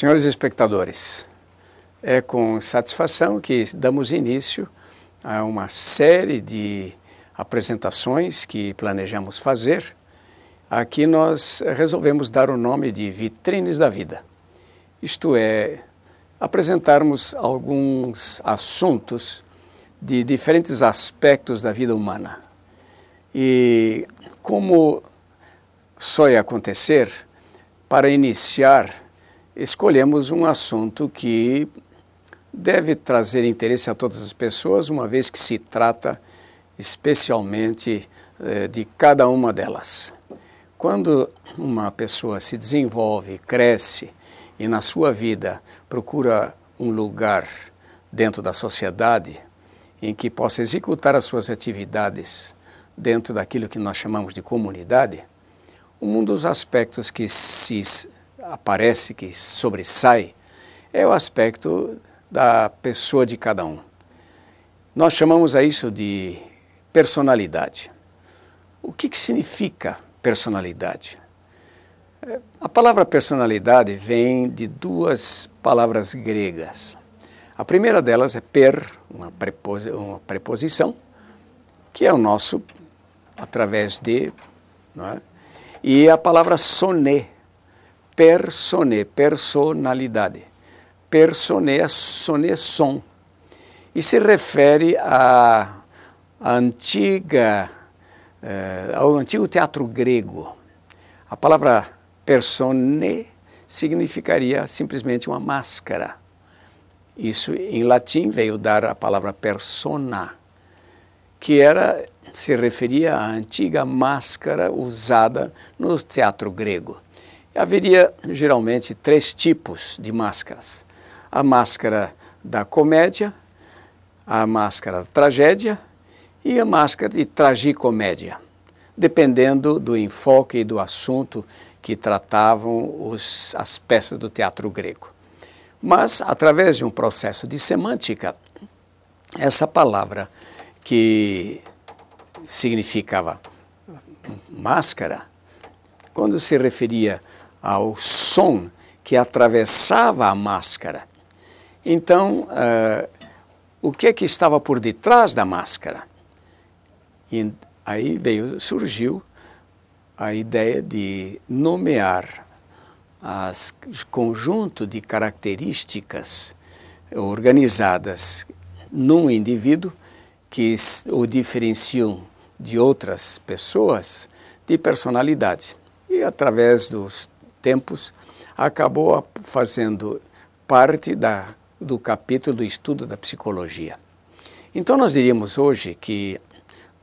Senhores espectadores, é com satisfação que damos início a uma série de apresentações que planejamos fazer. Aqui nós resolvemos dar o nome de Vitrines da Vida. Isto é, apresentarmos alguns assuntos de diferentes aspectos da vida humana. E como só ia acontecer, para iniciar, escolhemos um assunto que deve trazer interesse a todas as pessoas, uma vez que se trata especialmente de cada uma delas. Quando uma pessoa se desenvolve, cresce e na sua vida procura um lugar dentro da sociedade em que possa executar as suas atividades dentro daquilo que nós chamamos de comunidade, um dos aspectos que aparece, que sobressai, é o aspecto da pessoa de cada um. Nós chamamos a isso de personalidade. O que significa personalidade? A palavra personalidade vem de duas palavras gregas. A primeira delas é uma preposição, que é o nosso, através de, não é? E a palavra soné, personalidade. Personé é soné, som. E se refere ao antigo teatro grego. A palavra personé significaria simplesmente uma máscara. Isso em latim veio dar a palavra persona, que se referia à antiga máscara usada no teatro grego. Haveria geralmente três tipos de máscaras: a máscara da comédia, a máscara da tragédia e a máscara de tragicomédia, dependendo do enfoque e do assunto que tratavam as peças do teatro grego. Mas, através de um processo de semântica, essa palavra que significava máscara, quando se referia ao som que atravessava a máscara, então, o que estava por detrás da máscara? E aí surgiu a ideia de nomear o conjunto de características organizadas num indivíduo que o diferenciam de outras pessoas de personalidade. E, através dos tempos, acabou fazendo parte do capítulo do estudo da psicologia. Então, nós diríamos hoje que,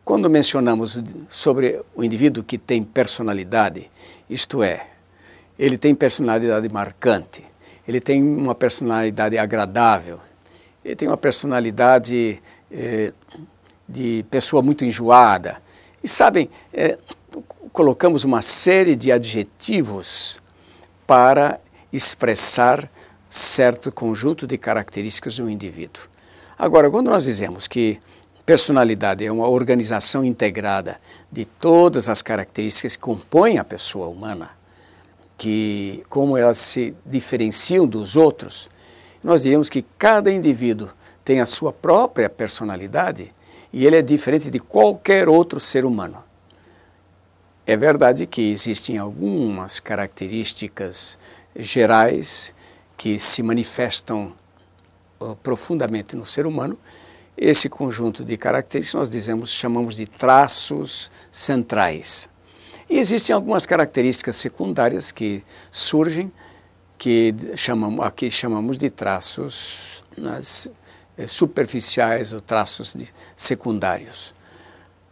quando mencionamos sobre o indivíduo que tem personalidade, isto é, ele tem personalidade marcante, ele tem uma personalidade agradável, ele tem uma personalidade de pessoa muito enjoada. E sabem, colocamos uma série de adjetivos para expressar certo conjunto de características do indivíduo. Agora, quando nós dizemos que personalidade é uma organização integrada de todas as características que compõem a pessoa humana, que como elas se diferenciam dos outros, nós diríamos que cada indivíduo tem a sua própria personalidade e ele é diferente de qualquer outro ser humano. É verdade que existem algumas características gerais que se manifestam profundamente no ser humano. Esse conjunto de características nós chamamos de traços centrais. E existem algumas características secundárias que surgem, que aqui chamamos de traços superficiais ou traços secundários.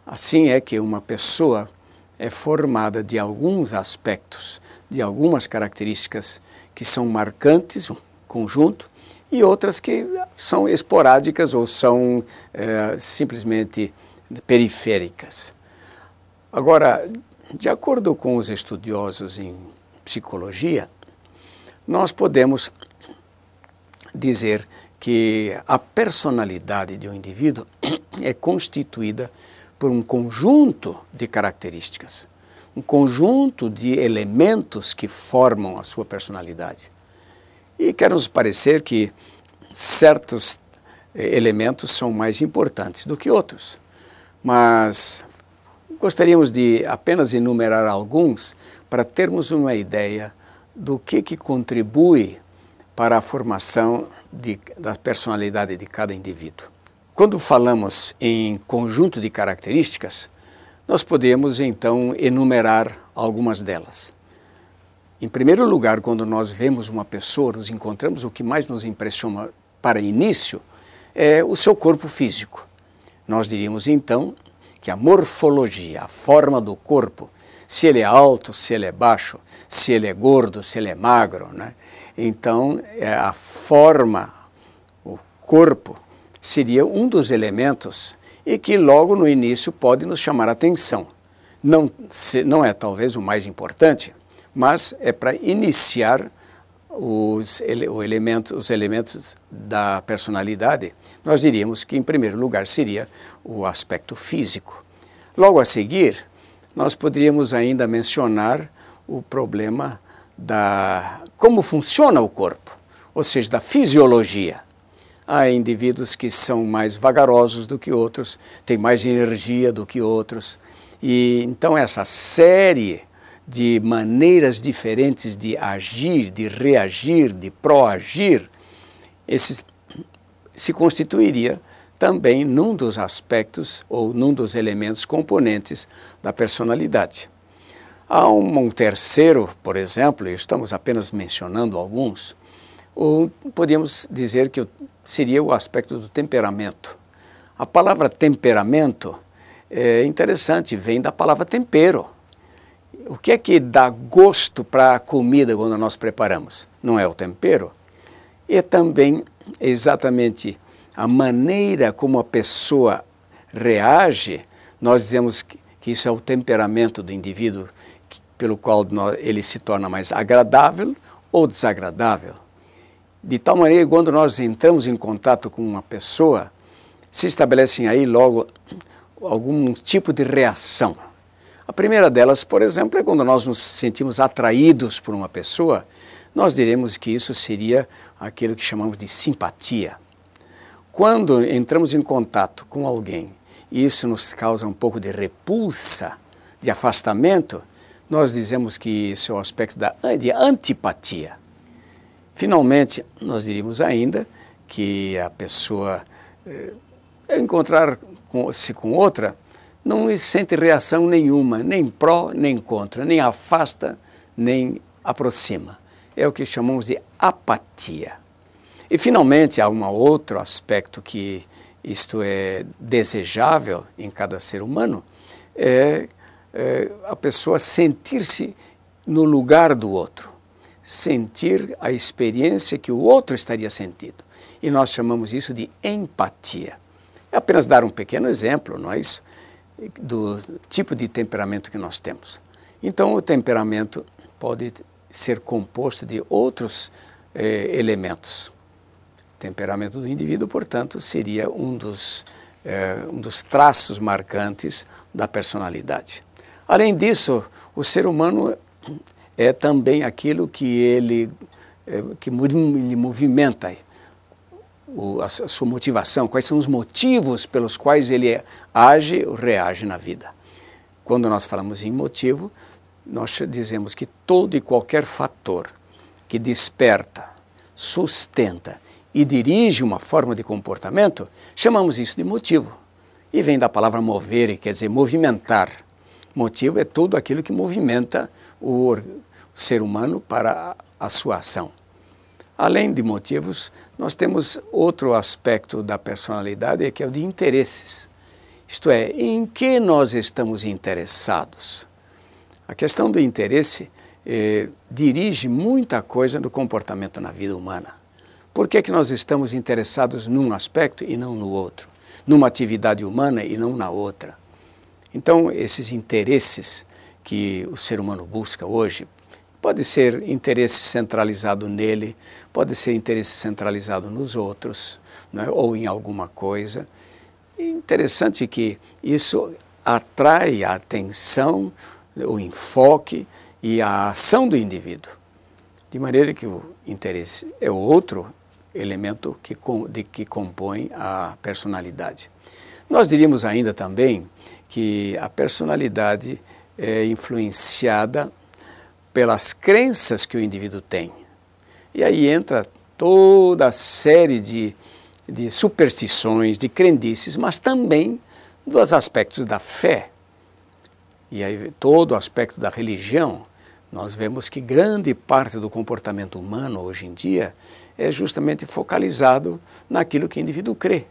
Assim é que uma pessoa é formada de alguns aspectos, de algumas características que são marcantes, um conjunto, e outras que são esporádicas ou são simplesmente periféricas. Agora, de acordo com os estudiosos em psicologia, nós podemos dizer que a personalidade de um indivíduo é constituída por um conjunto de características, um conjunto de elementos que formam a sua personalidade. E quer nos parecer que certos elementos são mais importantes do que outros. Mas gostaríamos de apenas enumerar alguns para termos uma ideia do que contribui para a formação da personalidade de cada indivíduo. Quando falamos em conjunto de características, nós podemos então enumerar algumas delas. Em primeiro lugar, quando nós vemos uma pessoa, nos encontramos, o que mais nos impressiona para início é o seu corpo físico. Nós diríamos então que a morfologia, a forma do corpo, se ele é alto, se ele é baixo, se ele é gordo, se ele é magro, né? Então, a forma, o corpo, seria um dos elementos e que logo no início pode nos chamar a atenção. Não é talvez o mais importante, mas é para iniciar os elementos da personalidade. Nós diríamos que, em primeiro lugar, seria o aspecto físico. Logo a seguir, nós poderíamos ainda mencionar o problema da como funciona o corpo, ou seja, da fisiologia. Há indivíduos que são mais vagarosos do que outros, têm mais energia do que outros, e então essa série de maneiras diferentes de agir, de reagir, de proagir, se constituiria também num dos aspectos ou num dos elementos componentes da personalidade. Há um terceiro, por exemplo, e estamos apenas mencionando alguns, ou podemos dizer que seria o aspecto do temperamento. A palavra temperamento é interessante, vem da palavra tempero. O que é que dá gosto para a comida quando nós preparamos? Não é o tempero? É também exatamente a maneira como a pessoa reage. Nós dizemos que isso é o temperamento do indivíduo, pelo qual ele se torna mais agradável ou desagradável. De tal maneira que quando nós entramos em contato com uma pessoa, se estabelecem aí logo algum tipo de reação. A primeira delas, por exemplo, é quando nós nos sentimos atraídos por uma pessoa, nós diremos que isso seria aquilo que chamamos de simpatia. Quando entramos em contato com alguém e isso nos causa um pouco de repulsa, de afastamento, nós dizemos que isso é o aspecto de antipatia. Finalmente, nós diríamos ainda que a pessoa, ao encontrar-se com outra, não sente reação nenhuma, nem pró, nem contra, nem afasta, nem aproxima. É o que chamamos de apatia. E, finalmente, há um outro aspecto que isto é desejável em cada ser humano, é a pessoa sentir-se no lugar do outro, sentir a experiência que o outro estaria sentindo. E nós chamamos isso de empatia. É apenas dar um pequeno exemplo, não é isso? Do tipo de temperamento que nós temos. Então, o temperamento pode ser composto de outros elementos. O temperamento do indivíduo, portanto, seria um dos traços marcantes da personalidade. Além disso, o ser humano é também aquilo que lhe movimenta, a sua motivação, quais são os motivos pelos quais ele age ou reage na vida. Quando nós falamos em motivo, nós dizemos que todo e qualquer fator que desperta, sustenta e dirige uma forma de comportamento, chamamos isso de motivo. E vem da palavra mover, quer dizer movimentar. Motivo é tudo aquilo que movimenta o ser humano para a sua ação. Além de motivos, nós temos outro aspecto da personalidade, que é o de interesses. Isto é, em que nós estamos interessados. A questão do interesse dirige muita coisa do comportamento na vida humana. Por que nós estamos interessados num aspecto e não no outro? Numa atividade humana e não na outra? Então, esses interesses que o ser humano busca hoje, pode ser interesse centralizado nele, pode ser interesse centralizado nos outros, né, ou em alguma coisa. E interessante que isso atrai a atenção, o enfoque e a ação do indivíduo. De maneira que o interesse é outro elemento que compõe a personalidade. Nós diríamos ainda também que a personalidade é influenciada pelas crenças que o indivíduo tem. E aí entra toda a série de superstições, de crendices, mas também dos aspectos da fé. E aí todo o aspecto da religião, nós vemos que grande parte do comportamento humano hoje em dia é justamente focalizado naquilo que o indivíduo crê.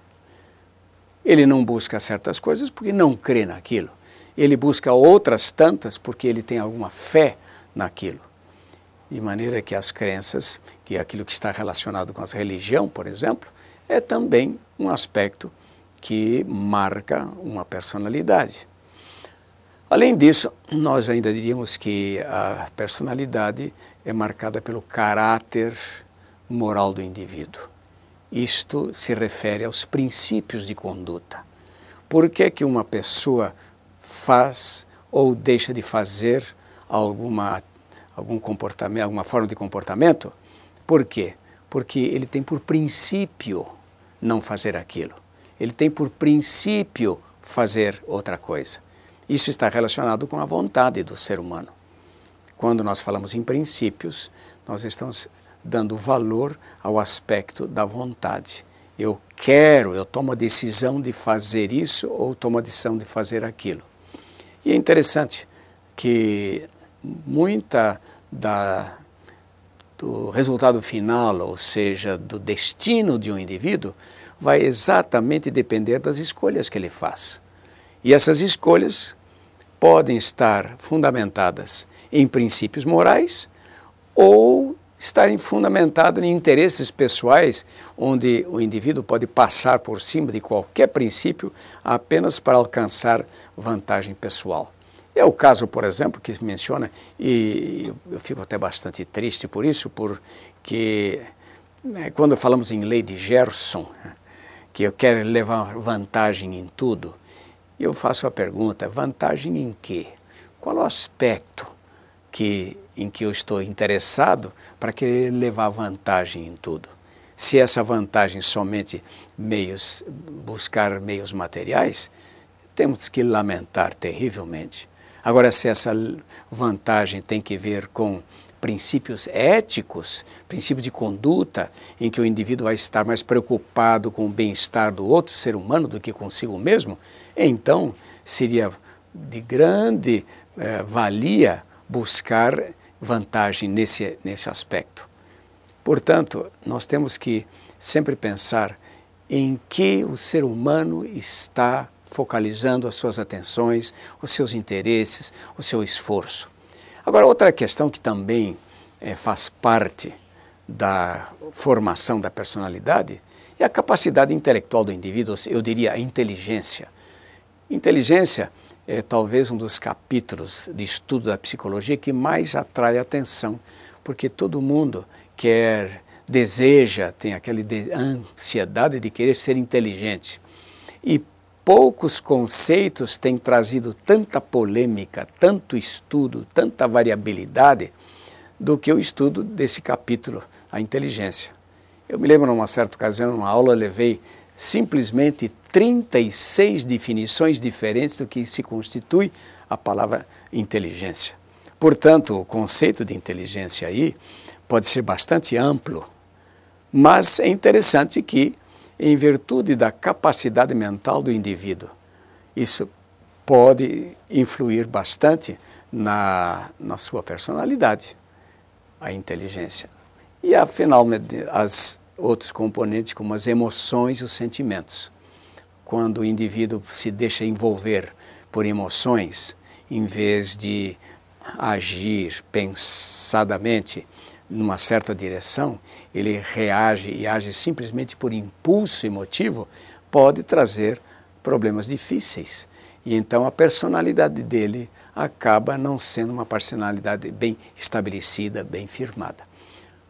Ele não busca certas coisas porque não crê naquilo. Ele busca outras tantas porque ele tem alguma fé naquilo. De maneira que as crenças, que é aquilo que está relacionado com a religião, por exemplo, é também um aspecto que marca uma personalidade. Além disso, nós ainda diríamos que a personalidade é marcada pelo caráter moral do indivíduo. Isto se refere aos princípios de conduta. Por que uma pessoa faz ou deixa de fazer algum comportamento, alguma forma de comportamento? Por quê? Porque ele tem por princípio não fazer aquilo. Ele tem por princípio fazer outra coisa. Isso está relacionado com a vontade do ser humano. Quando nós falamos em princípios, nós estamos dando valor ao aspecto da vontade. Eu tomo a decisão de fazer isso ou tomo a decisão de fazer aquilo. E é interessante que muita do resultado final, ou seja, do destino de um indivíduo, vai exatamente depender das escolhas que ele faz. E essas escolhas podem estar fundamentadas em princípios morais ou estarem fundamentadas em interesses pessoais, onde o indivíduo pode passar por cima de qualquer princípio apenas para alcançar vantagem pessoal. É o caso, por exemplo, que se menciona, e eu fico até bastante triste por isso, porque quando falamos em lei de Gerson, que eu quero levar vantagem em tudo, eu faço a pergunta, vantagem em quê? Qual é o aspecto em que eu estou interessado para querer levar vantagem em tudo? Se essa vantagem somente buscar meios materiais, temos que lamentar terrivelmente. Agora, se essa vantagem tem que ver com princípios éticos, princípios de conduta, em que o indivíduo vai estar mais preocupado com o bem-estar do outro ser humano do que consigo mesmo, então seria de grande valia buscar vantagem nesse aspecto. Portanto, nós temos que sempre pensar em que o ser humano está focalizando as suas atenções, os seus interesses, o seu esforço. Agora, outra questão que também faz parte da formação da personalidade é a capacidade intelectual do indivíduo, eu diria a inteligência. Inteligência é talvez um dos capítulos de estudo da psicologia que mais atrai a atenção, porque todo mundo deseja, tem aquela ansiedade de querer ser inteligente. E poucos conceitos têm trazido tanta polêmica, tanto estudo, tanta variabilidade, do que o estudo desse capítulo, a inteligência. Eu me lembro, numa certa ocasião, numa aula, eu levei simplesmente 36 definições diferentes do que se constitui a palavra inteligência. Portanto, o conceito de inteligência aí pode ser bastante amplo, mas é interessante que, em virtude da capacidade mental do indivíduo, isso pode influir bastante na sua personalidade, a inteligência. E, afinal, as outros componentes, como as emoções e os sentimentos. Quando o indivíduo se deixa envolver por emoções, em vez de agir pensadamente numa certa direção, ele reage e age simplesmente por impulso emotivo, pode trazer problemas difíceis. E então a personalidade dele acaba não sendo uma personalidade bem estabelecida, bem firmada.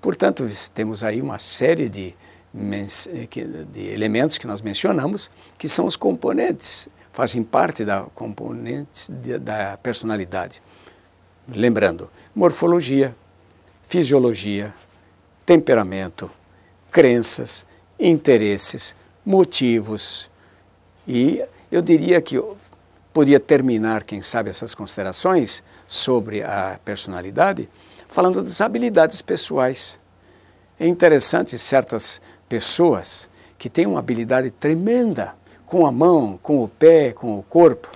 Portanto, temos aí uma série de elementos que nós mencionamos, que são os componentes, fazem parte da componentes da personalidade. Lembrando, morfologia, fisiologia, temperamento, crenças, interesses, motivos. E eu diria que eu podia terminar, quem sabe, essas considerações sobre a personalidade falando das habilidades pessoais. É interessante certas pessoas que têm uma habilidade tremenda com a mão, com o pé, com o corpo.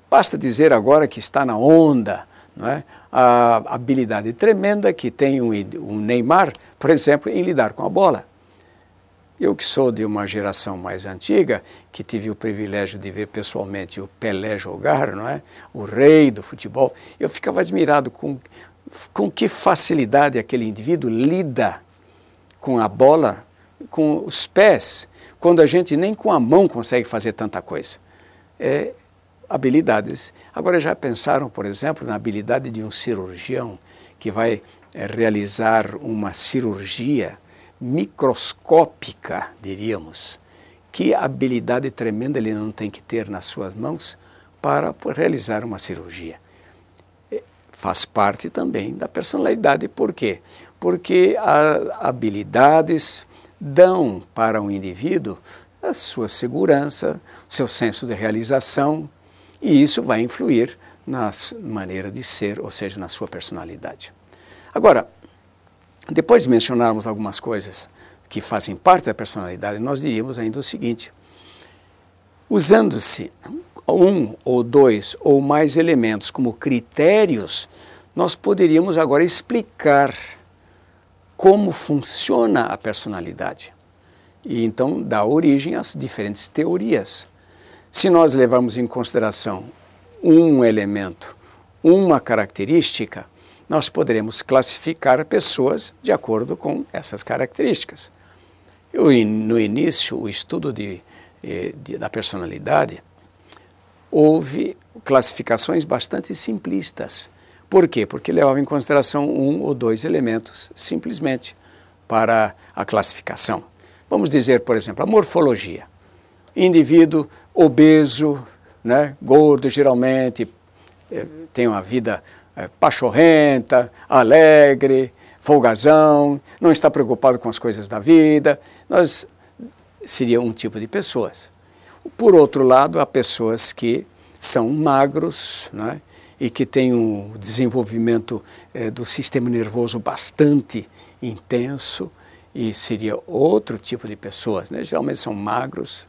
Basta dizer agora que está na onda, não é? A habilidade tremenda que tem um Neymar, por exemplo, em lidar com a bola. Eu que sou de uma geração mais antiga, que tive o privilégio de ver pessoalmente o Pelé jogar, não é? O rei do futebol, eu ficava admirado com que facilidade aquele indivíduo lida com a bola, com os pés, quando a gente nem com a mão consegue fazer tanta coisa. Habilidades. Agora já pensaram, por exemplo, na habilidade de um cirurgião que vai realizar uma cirurgia microscópica, diríamos? Que habilidade tremenda ele não tem que ter nas suas mãos para realizar uma cirurgia. Faz parte também da personalidade. Por quê? Porque as habilidades dão para o indivíduo a sua segurança, seu senso de realização, e isso vai influir na maneira de ser, ou seja, na sua personalidade. Agora, depois de mencionarmos algumas coisas que fazem parte da personalidade, nós diríamos ainda o seguinte: usando-se um ou dois ou mais elementos como critérios, nós poderíamos agora explicar como funciona a personalidade e então dar origem às diferentes teorias. Se nós levarmos em consideração um elemento, uma característica, nós poderemos classificar pessoas de acordo com essas características. No início, o estudo da personalidade, houve classificações bastante simplistas. Por quê? Porque levava em consideração um ou dois elementos, simplesmente, para a classificação. Vamos dizer, por exemplo, a morfologia. Indivíduo obeso, né, gordo, geralmente, tem uma vida pachorrenta, alegre, folgazão, não está preocupado com as coisas da vida. Seria um tipo de pessoas. Por outro lado, há pessoas que são magros, né, e que têm um desenvolvimento do sistema nervoso bastante intenso, e seria outro tipo de pessoas, né? Geralmente são magros.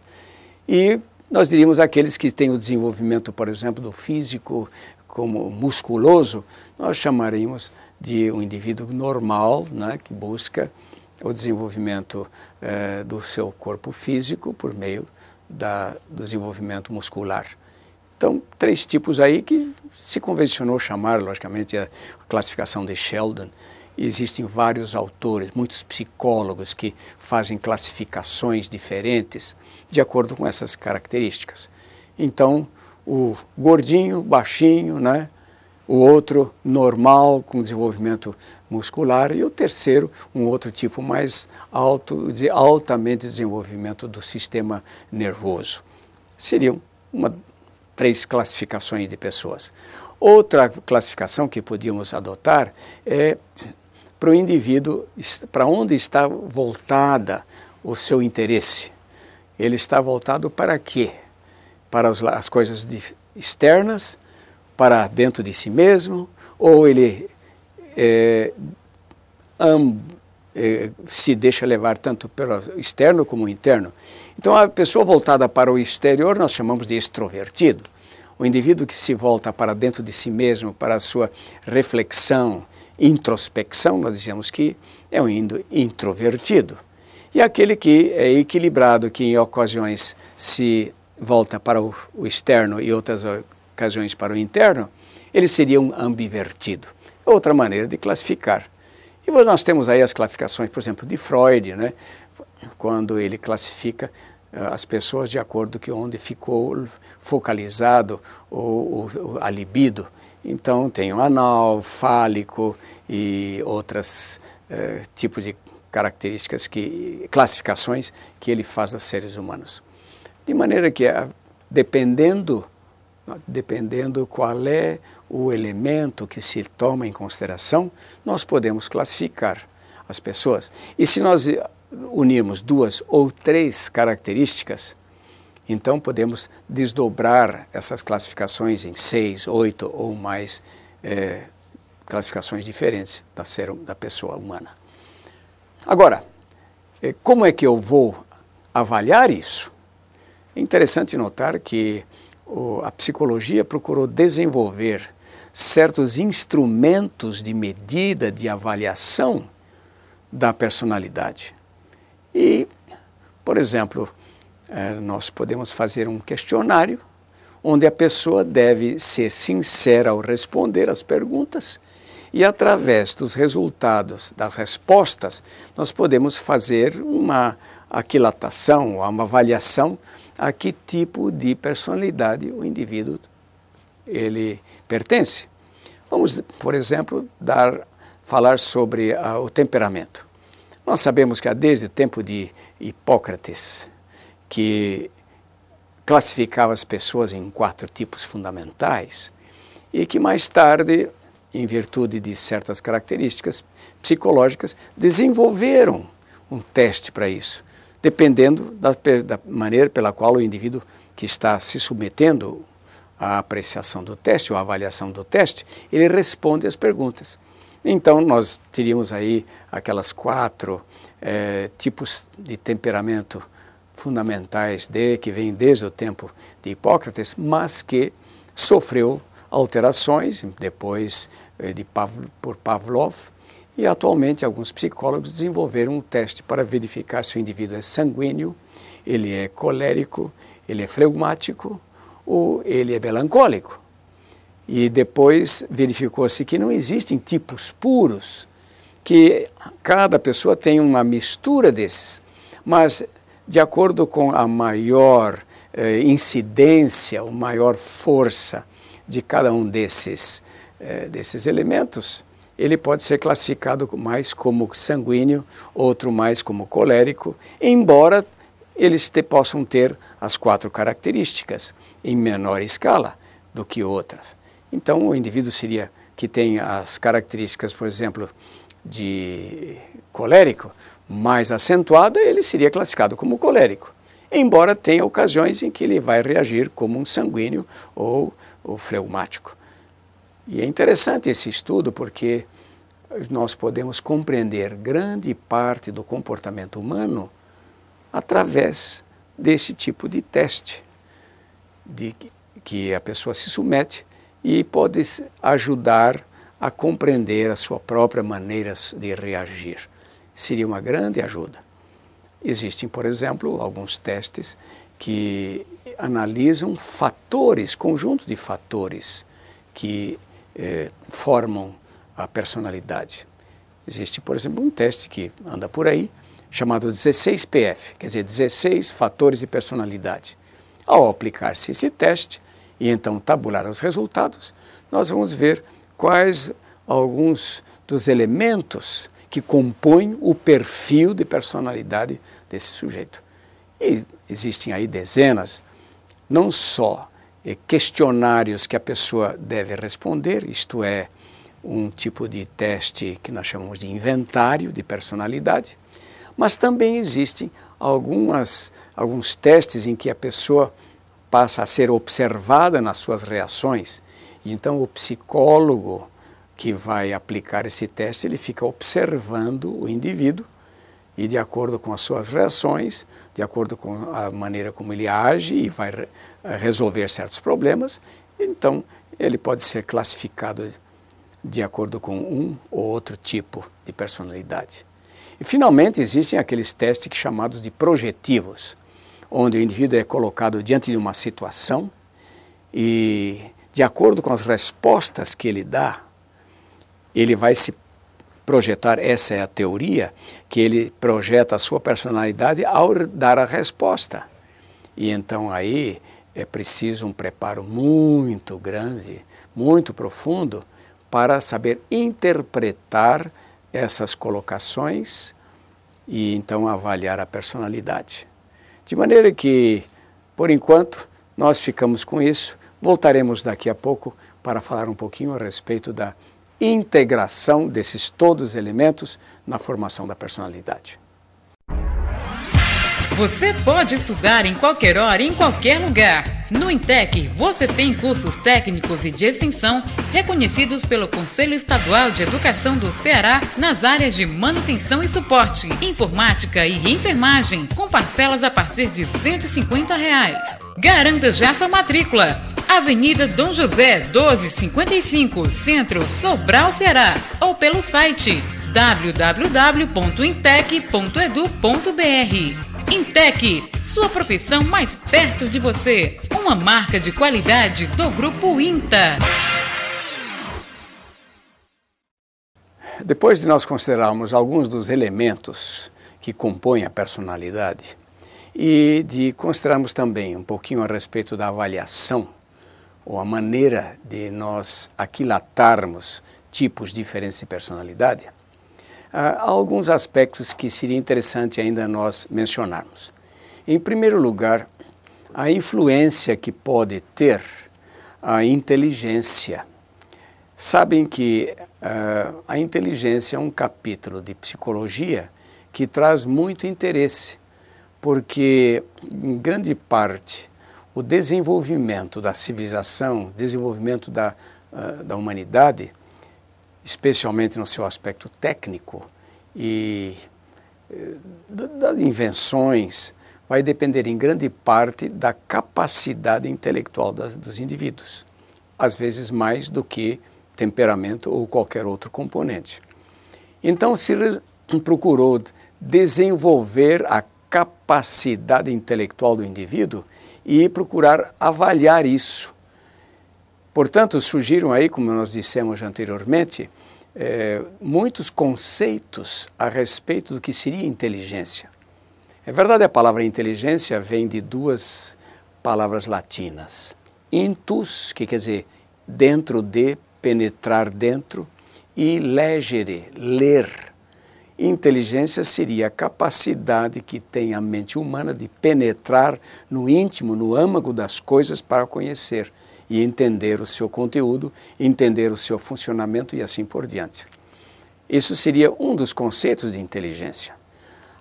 E nós diríamos aqueles que têm o desenvolvimento, por exemplo, do físico como musculoso, nós chamaríamos de um indivíduo normal, né, que busca o desenvolvimento do seu corpo físico por meio do desenvolvimento muscular. Então, três tipos aí que se convencionou chamar, logicamente, a classificação de Sheldon. Existem vários autores, muitos psicólogos que fazem classificações diferentes de acordo com essas características. Então, o gordinho, baixinho, né? O outro normal, com desenvolvimento muscular, e o terceiro, um outro tipo mais alto, altamente desenvolvimento do sistema nervoso. Seriam três classificações de pessoas. Outra classificação que podíamos adotar é para o indivíduo, para onde está voltada o seu interesse. Ele está voltado para quê? Para as coisas externas, para dentro de si mesmo, ou ele se deixa levar tanto pelo externo como o interno. Então, a pessoa voltada para o exterior nós chamamos de extrovertido. O indivíduo que se volta para dentro de si mesmo, para a sua reflexão, introspecção, nós dizemos que é um introvertido. E aquele que é equilibrado, que em ocasiões se volta para o externo e outras ocasiões para o interno, ele seria um ambivertido. Outra maneira de classificar. E nós temos aí as classificações, por exemplo, de Freud, né? Quando ele classifica as pessoas de acordo com onde ficou focalizado a libido. Então, tem o anal, fálico e outros tipos de características, classificações que ele faz dos seres humanos. De maneira que, dependendo dependendo qual é o elemento que se toma em consideração, nós podemos classificar as pessoas. E se nós unirmos 2 ou 3 características, então podemos desdobrar essas classificações em 6, 8 ou mais classificações diferentes da pessoa humana. Agora, como é que eu vou avaliar isso? É interessante notar que a psicologia procurou desenvolver certos instrumentos de medida, de avaliação da personalidade. E, por exemplo, nós podemos fazer um questionário onde a pessoa deve ser sincera ao responder às perguntas e, através dos resultados, das respostas, nós podemos fazer uma aquilatação, uma avaliação a que tipo de personalidade o indivíduo ele pertence. Vamos, por exemplo, falar sobre o temperamento. Nós sabemos que desde o tempo de Hipócrates, que classificava as pessoas em 4 tipos fundamentais e que mais tarde, em virtude de certas características psicológicas, desenvolveram um teste para isso, dependendo da maneira pela qual o indivíduo que está se submetendo à apreciação do teste ou à avaliação do teste, ele responde às perguntas. Então, nós teríamos aí aquelas 4 tipos de temperamento fundamentais que vêm desde o tempo de Hipócrates, mas que sofreu alterações depois por Pavlov, e atualmente alguns psicólogos desenvolveram um teste para verificar se o indivíduo é sanguíneo, ele é colérico, ele é flegmático ou ele é melancólico. E depois verificou-se que não existem tipos puros, que cada pessoa tem uma mistura desses, mas de acordo com a maior incidência, a maior força de cada um desses elementos, ele pode ser classificado mais como sanguíneo, outro mais como colérico, embora eles possam ter as 4 características em menor escala do que outras. Então, o indivíduo que tem as características, por exemplo, de colérico mais acentuada, ele seria classificado como colérico, embora tenha ocasiões em que ele vai reagir como um sanguíneo ou fleumático. E é interessante esse estudo porque nós podemos compreender grande parte do comportamento humano através desse tipo de teste, que a pessoa se submete e pode ajudar a compreender a sua própria maneira de reagir. Seria uma grande ajuda. Existem, por exemplo, alguns testes que analisam conjuntos de fatores que formam a personalidade. Existe, por exemplo, um teste que anda por aí, chamado 16PF, quer dizer, 16 fatores de personalidade. Ao aplicar-se esse teste e então tabular os resultados, nós vamos ver quais alguns dos elementos que compõem o perfil de personalidade desse sujeito. E existem aí dezenas, não só questionários que a pessoa deve responder, isto é, um tipo de teste que nós chamamos de inventário de personalidade, mas também existem alguns testes em que a pessoa passa a ser observada nas suas reações. E então o psicólogo que vai aplicar esse teste, ele fica observando o indivíduo e de acordo com as suas reações, de acordo com a maneira como ele age e vai resolver certos problemas, então ele pode ser classificado de acordo com um ou outro tipo de personalidade. E finalmente existem aqueles testes chamados de projetivos, onde o indivíduo é colocado diante de uma situação e de acordo com as respostas que ele dá, ele vai se projetar, essa é a teoria, que ele projeta a sua personalidade ao dar a resposta. E então aí é preciso um preparo muito grande, muito profundo, para saber interpretar essas colocações e então avaliar a personalidade. De maneira que, por enquanto, nós ficamos com isso. Voltaremos daqui a pouco para falar um pouquinho a respeito da integração desses todos os elementos na formação da personalidade. Você pode estudar em qualquer hora, em qualquer lugar. No INTEC, você tem cursos técnicos e de extensão reconhecidos pelo Conselho Estadual de Educação do Ceará nas áreas de manutenção e suporte, informática e enfermagem, com parcelas a partir de R$ 150. Garanta já sua matrícula. Avenida Dom José, 1255, Centro, Sobral, Ceará, ou pelo site www.intec.edu.br. INTEC, sua profissão mais perto de você. Uma marca de qualidade do Grupo INTA. Depois de nós considerarmos alguns dos elementos que compõem a personalidade e de considerarmos também um pouquinho a respeito da avaliação ou a maneira de nós aquilatarmos tipos diferentes de personalidade, há alguns aspectos que seria interessante ainda nós mencionarmos. Em primeiro lugar, a influência que pode ter a inteligência. Sabem que a inteligência é um capítulo de psicologia que traz muito interesse, porque em grande parte o desenvolvimento da civilização, desenvolvimento da humanidade, especialmente no seu aspecto técnico e das invenções, vai depender em grande parte da capacidade intelectual dos indivíduos, às vezes mais do que temperamento ou qualquer outro componente. Então se procurou desenvolver a capacidade intelectual do indivíduo e procurar avaliar isso. Portanto, surgiram aí, como nós dissemos anteriormente, muitos conceitos a respeito do que seria inteligência. É verdade, a palavra inteligência vem de duas palavras latinas. Intus, que quer dizer dentro de, penetrar dentro, e legere, ler. Inteligência seria a capacidade que tem a mente humana de penetrar no íntimo, no âmago das coisas para conhecer e entender o seu conteúdo, entender o seu funcionamento e assim por diante. Isso seria um dos conceitos de inteligência.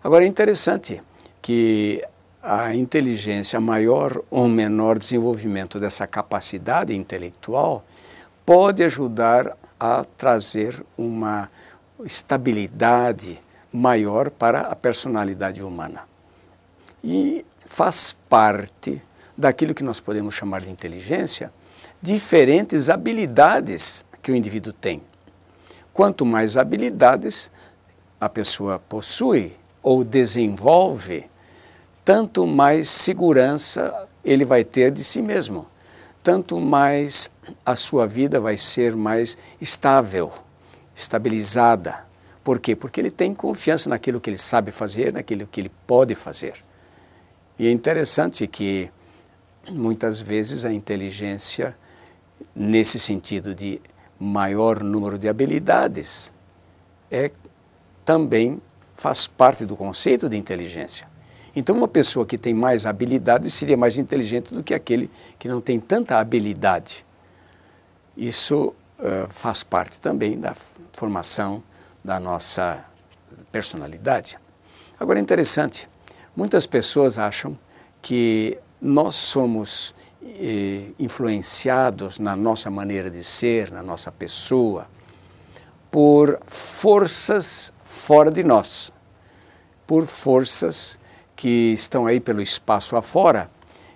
Agora é interessante que a inteligência, maior ou menor desenvolvimento dessa capacidade intelectual pode ajudar a trazer uma estabilidade maior para a personalidade humana. E faz parte daquilo que nós podemos chamar de inteligência, diferentes habilidades que o indivíduo tem. Quanto mais habilidades a pessoa possui ou desenvolve, tanto mais segurança ele vai ter de si mesmo, tanto mais a sua vida vai ser mais estável, estabilizada. Por quê? Porque ele tem confiança naquilo que ele sabe fazer, naquilo que ele pode fazer. E é interessante que muitas vezes a inteligência, nesse sentido de maior número de habilidades, também faz parte do conceito de inteligência. Então, uma pessoa que tem mais habilidades seria mais inteligente do que aquele que não tem tanta habilidade. Isso faz parte também da formação da nossa personalidade. Agora, é interessante, muitas pessoas acham que nós somos influenciados na nossa maneira de ser, na nossa pessoa, por forças fora de nós, por forças que estão aí pelo espaço afora,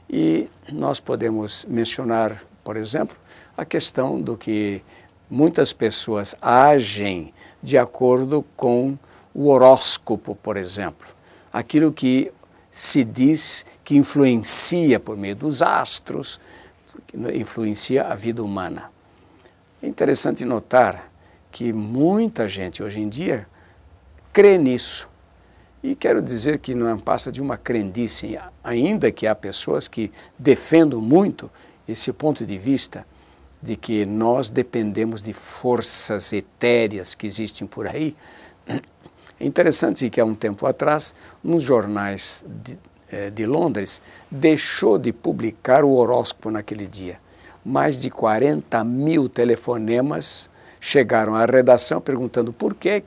e nós podemos mencionar, por exemplo, a questão do que muitas pessoas agem de acordo com o horóscopo, por exemplo, aquilo que se diz que influencia por meio dos astros, influencia a vida humana. É interessante notar que muita gente hoje em dia crê nisso. E quero dizer que não passa de uma crendice, ainda que há pessoas que defendam muito esse ponto de vista de que nós dependemos de forças etéreas que existem por aí. É interessante que há um tempo atrás, nos jornais de Londres, deixou de publicar o horóscopo naquele dia. mais de 40 mil telefonemas chegaram à redação perguntando por que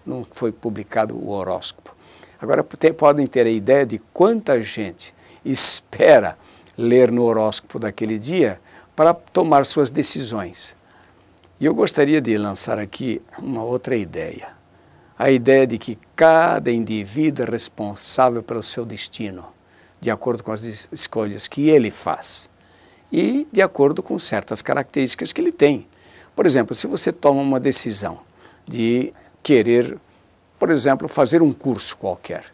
não foi publicado o horóscopo. Agora, podem ter a ideia de quanta gente espera ler no horóscopo daquele dia para tomar suas decisões. E eu gostaria de lançar aqui uma outra ideia. A ideia de que cada indivíduo é responsável pelo seu destino, de acordo com as escolhas que ele faz e de acordo com certas características que ele tem. Por exemplo, se você toma uma decisão de querer, por exemplo, fazer um curso qualquer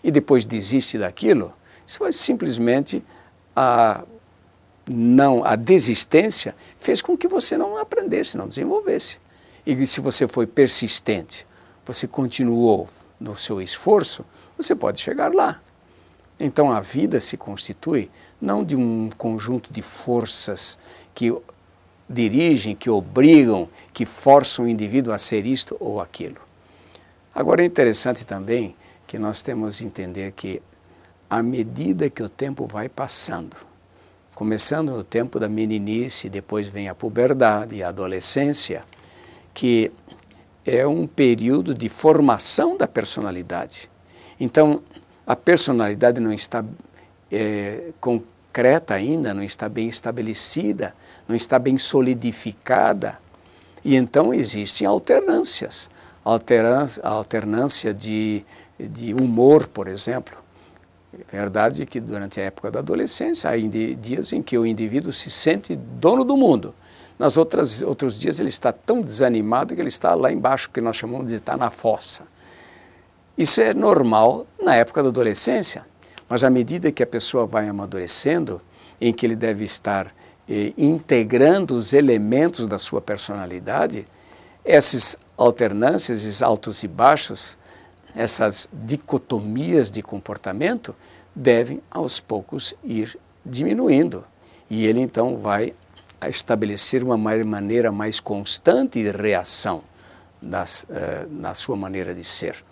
e depois desiste daquilo, isso vai simplesmente a desistência fez com que você não aprendesse, não desenvolvesse. E se você foi persistente, você continuou no seu esforço, você pode chegar lá. Então a vida se constitui não de um conjunto de forças que dirigem, que obrigam, que forçam o indivíduo a ser isto ou aquilo. Agora é interessante também que nós temos que entender que à medida que o tempo vai passando, começando no tempo da meninice, depois vem a puberdade e a adolescência, que é um período de formação da personalidade. Então, a personalidade não está concreta ainda, não está bem estabelecida, não está bem solidificada. E então existem alternâncias. Alternância de humor, por exemplo. É verdade que durante a época da adolescência há dias em que o indivíduo se sente dono do mundo. Outros dias ele está tão desanimado que ele está lá embaixo, que nós chamamos de estar na fossa. Isso é normal na época da adolescência, mas à medida que a pessoa vai amadurecendo, em que ele deve estar integrando os elementos da sua personalidade, essas alternâncias, esses altos e baixos, essas dicotomias de comportamento devem aos poucos ir diminuindo. E ele então vai estabelecer uma maneira mais constante de reação na sua maneira de ser.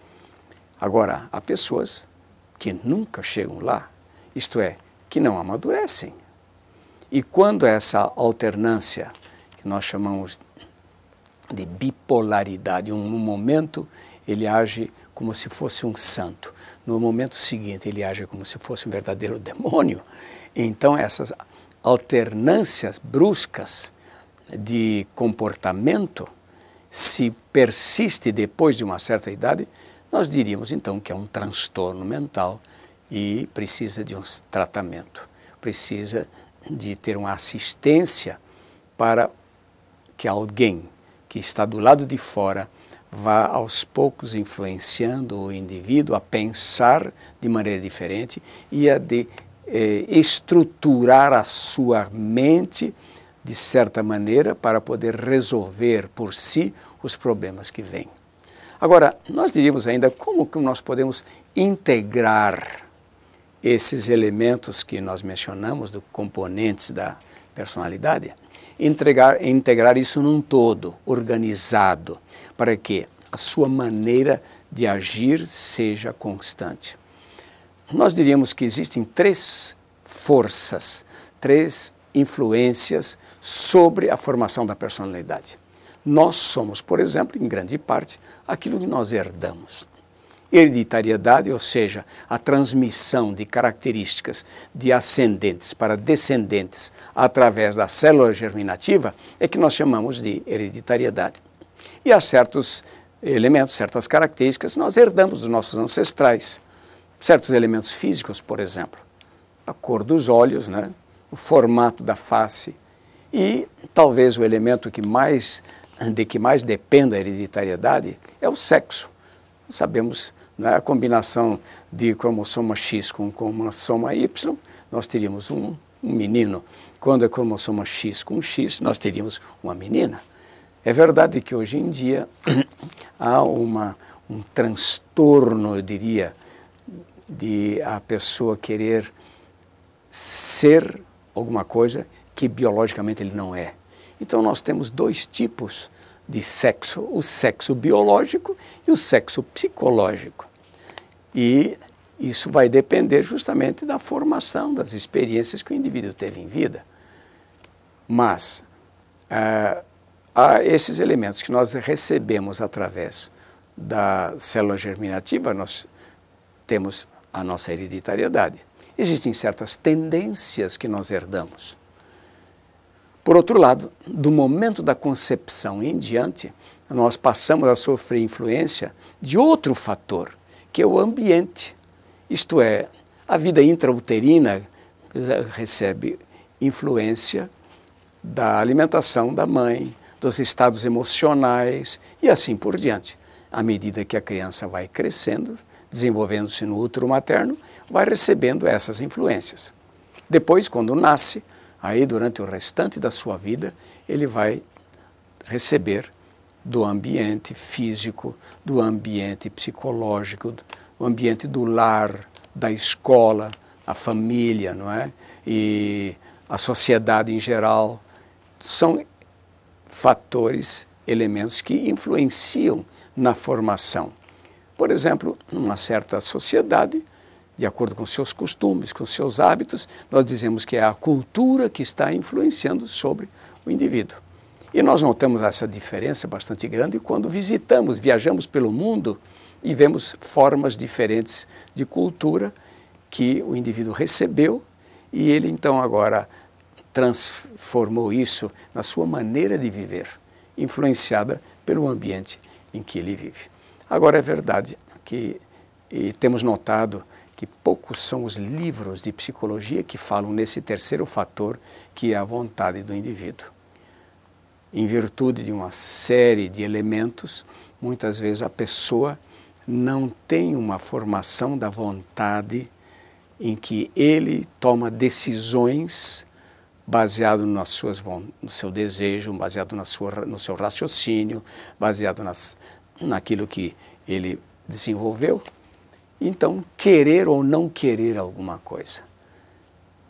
Agora, há pessoas que nunca chegam lá, isto é, que não amadurecem. E quando essa alternância, que nós chamamos de bipolaridade, num momento ele age como se fosse um santo, no momento seguinte ele age como se fosse um verdadeiro demônio, então essas alternâncias bruscas de comportamento, se persiste depois de uma certa idade, nós diríamos então que é um transtorno mental e precisa de um tratamento, precisa de ter uma assistência para que alguém que está do lado de fora vá aos poucos influenciando o indivíduo a pensar de maneira diferente e a estruturar a sua mente de certa maneira para poder resolver por si os problemas que vêm. Agora, nós diríamos ainda como que nós podemos integrar esses elementos que nós mencionamos, dos componentes da personalidade, integrar isso num todo, organizado, para que a sua maneira de agir seja constante. Nós diríamos que existem três forças, três influências sobre a formação da personalidade. Nós somos, por exemplo, em grande parte, aquilo que nós herdamos. Hereditariedade, ou seja, a transmissão de características de ascendentes para descendentes através da célula germinativa, é que nós chamamos de hereditariedade. E há certos elementos, certas características que nós herdamos dos nossos ancestrais. Certos elementos físicos, por exemplo, a cor dos olhos, né? O formato da face e talvez o elemento que mais dependa da hereditariedade é o sexo. Sabemos, né, a combinação de cromossoma X com cromossoma Y, nós teríamos um menino. Quando é cromossoma X com X, nós teríamos uma menina. É verdade que hoje em dia há um transtorno, eu diria, de a pessoa querer ser alguma coisa que biologicamente ele não é. Então nós temos dois tipos de sexo, o sexo biológico e o sexo psicológico. E isso vai depender justamente da formação, das experiências que o indivíduo teve em vida. Mas há esses elementos que nós recebemos através da célula germinativa, nós temos a nossa hereditariedade. Existem certas tendências que nós herdamos. Por outro lado, do momento da concepção em diante, nós passamos a sofrer influência de outro fator, que é o ambiente. Isto é, a vida intrauterina recebe influência da alimentação da mãe, dos estados emocionais e assim por diante. À medida que a criança vai crescendo, desenvolvendo-se no útero materno, vai recebendo essas influências. Depois, quando nasce, aí durante o restante da sua vida, ele vai receber do ambiente físico, do ambiente psicológico, do ambiente do lar, da escola, a família, não é? E a sociedade em geral. São fatores, elementos que influenciam na formação. Por exemplo, numa certa sociedade, de acordo com seus costumes, com seus hábitos, nós dizemos que é a cultura que está influenciando sobre o indivíduo. E nós notamos essa diferença bastante grande quando viajamos pelo mundo e vemos formas diferentes de cultura que o indivíduo recebeu e ele então agora transformou isso na sua maneira de viver, influenciada pelo ambiente em que ele vive. Agora é verdade que temos notado que poucos são os livros de psicologia que falam nesse terceiro fator, que é a vontade do indivíduo. Em virtude de uma série de elementos, muitas vezes a pessoa não tem uma formação da vontade em que ele toma decisões baseado no seu desejo, baseado no seu raciocínio, baseado naquilo que ele desenvolveu. Então, querer ou não querer alguma coisa.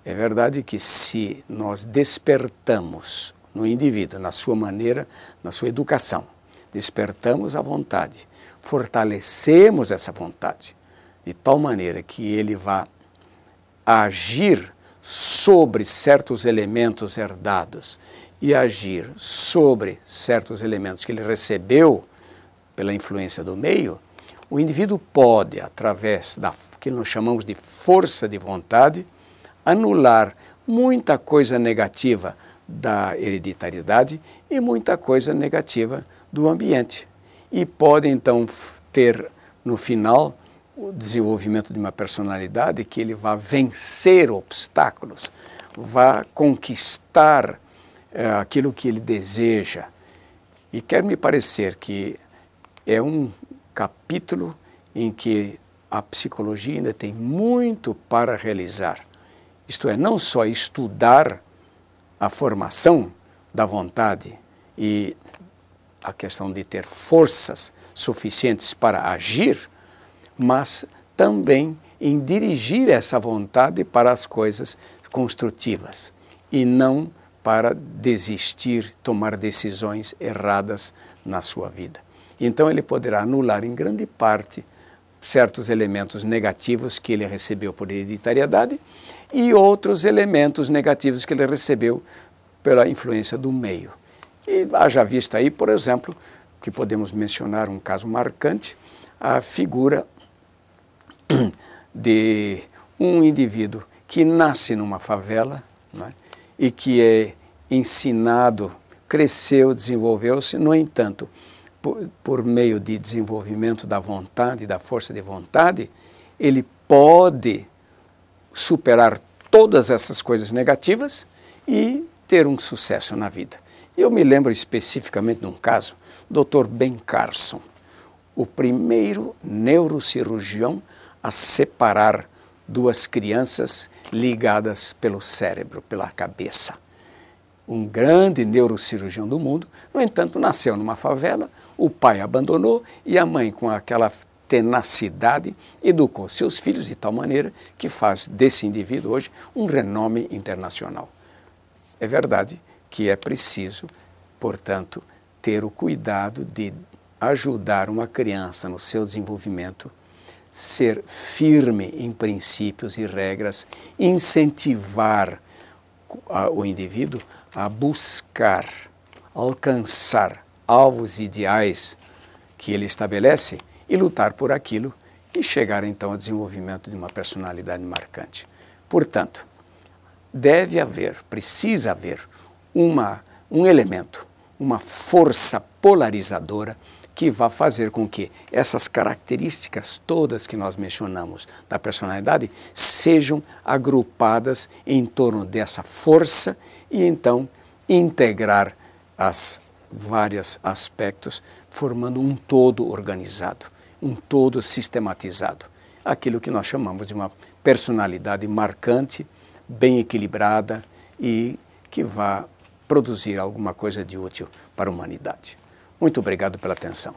É verdade que se nós despertamos no indivíduo, na sua maneira, na sua educação, despertamos a vontade, fortalecemos essa vontade, de tal maneira que ele vá agir sobre certos elementos herdados e agir sobre certos elementos que ele recebeu pela influência do meio, o indivíduo pode, através da que nós chamamos de força de vontade, anular muita coisa negativa da hereditariedade e muita coisa negativa do ambiente. E pode então ter, no final, o desenvolvimento de uma personalidade que ele vá vencer obstáculos, vá conquistar aquilo que ele deseja. E quer me parecer que é um capítulo em que a psicologia ainda tem muito para realizar. Isto é, não só estudar a formação da vontade e a questão de ter forças suficientes para agir, mas também em dirigir essa vontade para as coisas construtivas e não para desistir, tomar decisões erradas na sua vida. Então ele poderá anular em grande parte certos elementos negativos que ele recebeu por hereditariedade e outros elementos negativos que ele recebeu pela influência do meio. E haja vista aí, por exemplo, que podemos mencionar um caso marcante, a figura de um indivíduo que nasce numa favela, né, e que é ensinado, cresceu, desenvolveu-se, no entanto, por meio de desenvolvimento da vontade, da força de vontade, ele pode superar todas essas coisas negativas e ter um sucesso na vida. Eu me lembro especificamente de um caso, Dr. Ben Carson, o primeiro neurocirurgião a separar duas crianças ligadas pelo cérebro, pela cabeça. Um grande neurocirurgião do mundo, no entanto, nasceu numa favela, o pai abandonou e a mãe, com aquela tenacidade, educou seus filhos de tal maneira que faz desse indivíduo hoje um renome internacional. É verdade que é preciso, portanto, ter o cuidado de ajudar uma criança no seu desenvolvimento, ser firme em princípios e regras, incentivar o indivíduo a buscar, alcançar alvos ideais que ele estabelece e lutar por aquilo e chegar então ao desenvolvimento de uma personalidade marcante. Portanto, deve haver, precisa haver um elemento, uma força polarizadora que vai fazer com que essas características todas que nós mencionamos da personalidade sejam agrupadas em torno dessa força e então integrar as vários aspectos, formando um todo organizado, um todo sistematizado. Aquilo que nós chamamos de uma personalidade marcante, bem equilibrada e que vá produzir alguma coisa de útil para a humanidade. Muito obrigado pela atenção.